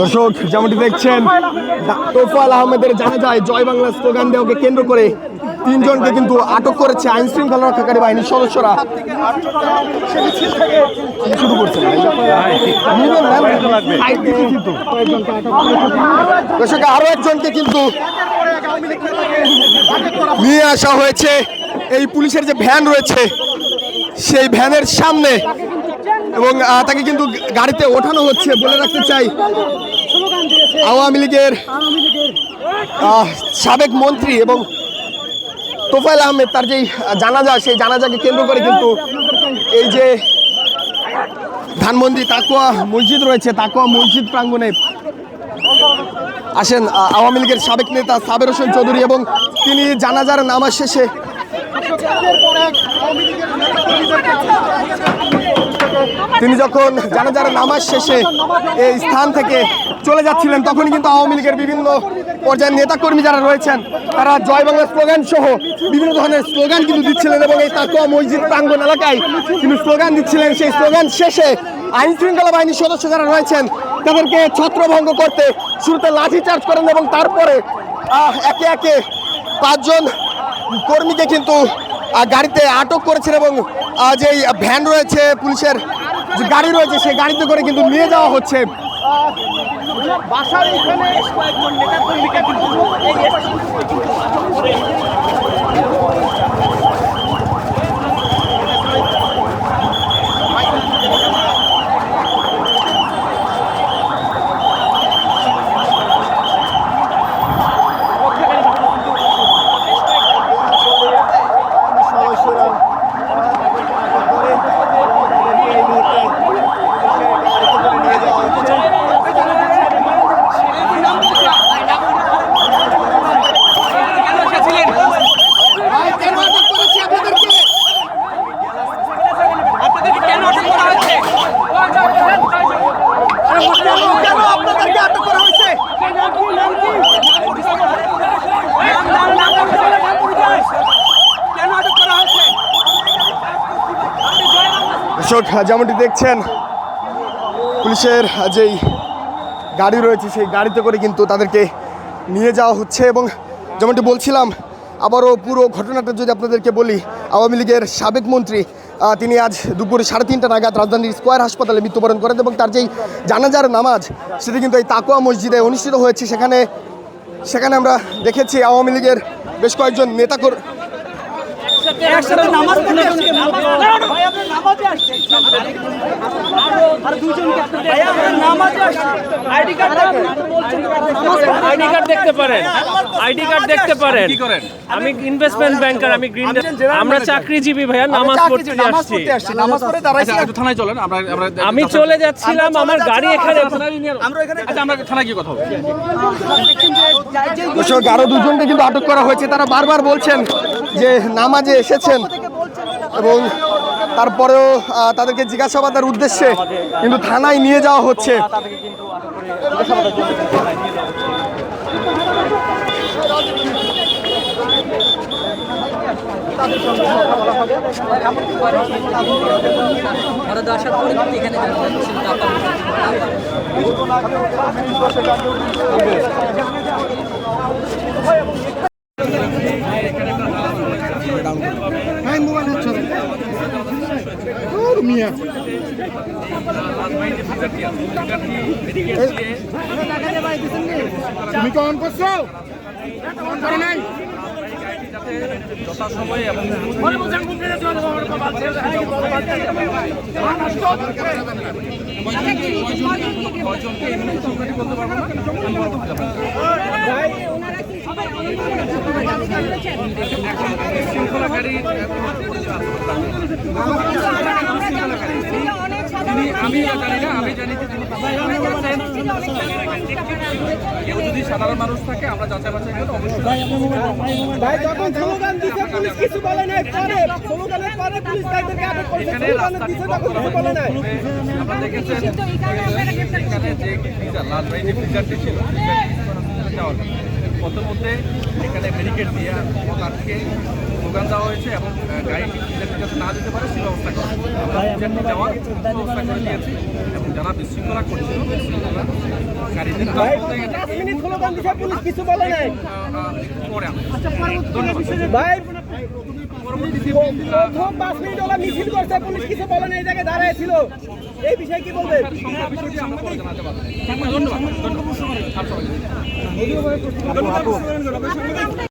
দর্শক যেমনটি দেখছেন তোফায়েল আহমেদের জানাজায় জয় বাংলা স্লোগান দেওয়াকে কেন্দ্র করে তিনজনকে কিন্তু আটক করেছে আইন শৃঙ্খলা রক্ষাকারী বাহিনীর সদস্যরা। শুরু করছেন দর্শক আরো একজনকে কিন্তু নিয়ে আসা হয়েছে এই পুলিশের যে ভ্যান রয়েছে সেই ভ্যানের সামনে এবং তাকে কিন্তু গাড়িতে ওঠানো হচ্ছে। বলে রাখতে চাই আওয়ামী লীগের সাবেক মন্ত্রী এবং তোফায়েল আহমেদ তার যেই জানাজা সেই জানাজাকে কেন্দ্র করে কিন্তু এই যে ধানমন্ডি তাকওয়া মসজিদ রয়েছে তাকওয়া মসজিদ প্রাঙ্গণে আসেন আওয়ামী লীগের সাবেক নেতা সাবের হোসেন চৌধুরী এবং তিনি জানাজার নামাজ শেষে তিনি যখন জানাজার নামাজ শেষে এই স্থান থেকে চলে যাচ্ছিলেন তখনই কিন্তু আওয়ামী লীগের বিভিন্ন পর্যায়ের নেতাকর্মী যারা রয়েছেন তারা জয় বাংলা স্লোগান সহ বিভিন্ন ধরনের স্লোগান কিন্তু দিচ্ছিলেন এবং এই তাকওয়া মসজিদ প্রাঙ্গণ এলাকায় কিন্তু স্লোগান দিচ্ছিলেন। সেই স্লোগান শেষে আইন শৃঙ্খলা বাহিনীর সদস্য যারা রয়েছেন তাদেরকে ছত্রভঙ্গ করতে শুরুতে লাঠিচার্জ করেন এবং তারপরে একে একে 5 জন কর্মীকে কিন্তু গাড়িতে আটক করেছেন এবং যে ভ্যান রয়েছে পুলিশের যে গাড়ি রয়েছে সেই গাড়িতে করে কিন্তু নিয়ে যাওয়া হচ্ছে। বাসার এখানে কয়েকজন নেতা কর্মীকে কিন্তু যেমনটি দেখছেন পুলিশের যেই গাড়ি রয়েছে সেই গাড়িতে করে কিন্তু তাদেরকে নিয়ে যাওয়া হচ্ছে এবং যেমনটি বলছিলাম আবারও পুরো ঘটনাটা যদি আপনাদেরকে বলি আওয়ামী লীগের সাবেক মন্ত্রী তিনি আজ দুপুরে 3:30টা নাগাদ রাজধানীর স্কয়ার হাসপাতালে মৃত্যুবরণ করেন এবং তার যেই জানাজার নামাজ সেটি কিন্তু এই তাকওয়া মসজিদে অনুষ্ঠিত হয়েছে। সেখানে আমরা দেখেছি আওয়ামী লীগের বেশ কয়েকজন নেতাকর্মী দেখতে পারেন আমি ইনভেস্টমেন্ট ব্যাংকার আমি গ্রিন আমরা চাকরিজীবী ভাইয়া নামাজ পড়তে আসছি থানায় চলেন আমি চলে যাচ্ছিলাম আমার গাড়ি এখানে আমরা থানায় গিয়ে কথা বলবো। আরো 2 জনকে কিন্তু আটক করা হয়েছে। তারা বারবার বলছেন যে নামাজে এসেছেন এবং তারপরেও তাদেরকে জিজ্ঞাসাবাদের উদ্দেশ্যে কিন্তু থানায় নিয়ে যাওয়া হচ্ছে। তুমি কখন করছো নাই যথাসময়ে শৃঙ্খলাকারী আমি জানি না, আমি জানি কেউ যদি সাধারণ মানুষ থাকে আমরা যাচাই বাছাই করে অবশ্যই আমরা দেখেছেন এখানে যে লাল ভাই যে ফিজারটি ছিল পথের মধ্যে এখানে ব্যারিকেড দিয়ে তাদেরকে স্লোগান দেওয়া হয়েছে এবং গাড়ি যাতে না যেতে পারে সেই ব্যবস্থা করা আমরা যাওয়ার ব্যবস্থা করে দিয়েছি এবং যারা বিশৃঙ্খলা করছিল বিশৃঙ্খলা গাড়িতে কিছু বলে নাই পরে প্রথম 5 মিনিট ওরা মিছিল করছে, পুলিশ কিছু বলে নাই, এই জায়গায় দাঁড়ায় ছিল, এই বিষয়ে কি বলবেন? বিষয়টি আমরা পরে জানাতে পারবো। ধন্যবাদ।